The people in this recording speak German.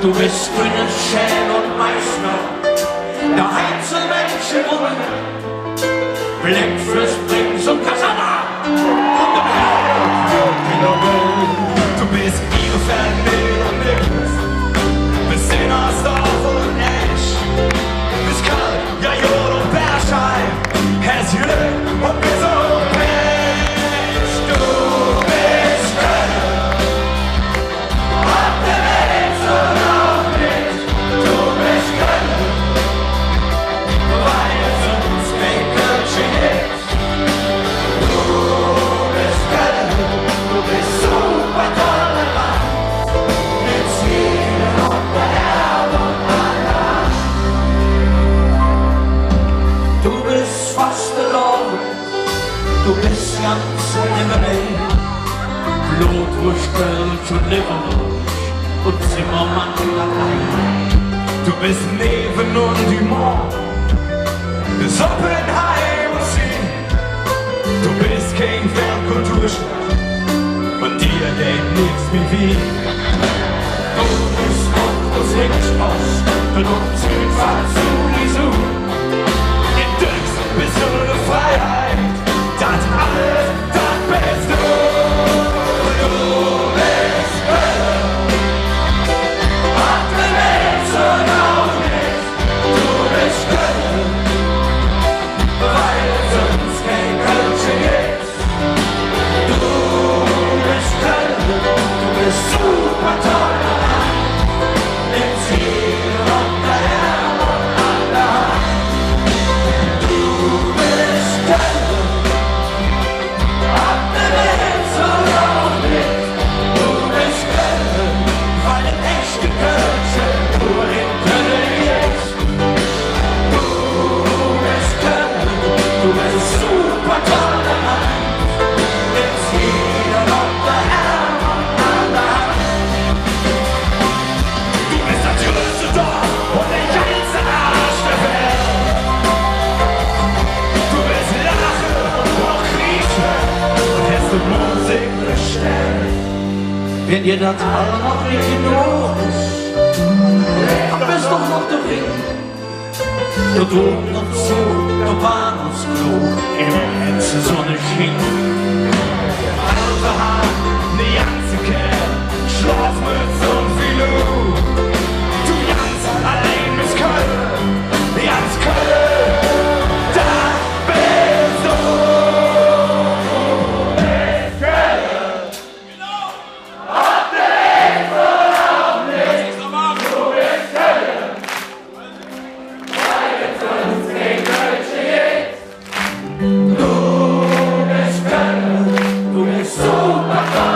Du bist grünes Schäl und Meißner, der Einzelmenschenbrunnen, Blick fürs Brings und Kasalla und der Engel. Du bist Bielefeld, Mehl und Nix, bist Innersdorf und Esch, bist Kölle, ja Jod und Berscheid, Hesjüle und bis und Pech. Du bist Kölle, ob der Welt so noch nicht. Du bist Kölle, weil es uns kein Kölschen gibt. Du bist Kölle, du bist super tolerant, mit Zielen und der Erde und aller. Du bist fast verloren, du bist ganz nimmer mehr. Blutwurst, Kölsch und Leberwurst und Zimmermann allein. Du bist Neven und Dumont, bis Oppenheim und Sie. Du bist kein Fernkulturstadt und dir geht nichts wie Wien. Du bist Nord- und Südpost und Südfahrt zu Lisu. In Döxen bist du eine Freiheit, das alles, das bist du. Du bist Kölle, ob der Welt so noch nicht. Du bist Kölle, weil es uns kein Kölschen gibt. Du bist Kölle, du bist super tolerant, mit Ziel und der Herr und an der Hand. Du bist Kölle, ob der Welt so noch nicht. Du bist Kölle, weil ein echter Kölsche nur in Kölle ist. Du bist Kölle, du bist super tolerant, mit Ziel und der Herr und an der Hand. Du bist das größte Dorf und der geilste Arsch der Welt. Du bist Lache und auch Grieche und hast du Musik bestellt. Wenn dir das alle noch nicht genug ist, dann bist doch noch der Ring. Du Dom und Zug, du Bahnhofsklo, im Hetze Sonne schien. Alte Haar, ne ganze Kerl, Schlafmütze und Filou. Du ganz allein bist Kölle, ganz Kölle, da bist du. Du bist Kölle, ob der Welt so noch nicht. Du bist Kölle, weil es uns kein Kölschen gibt. Du bist Kölle, du bist super toll.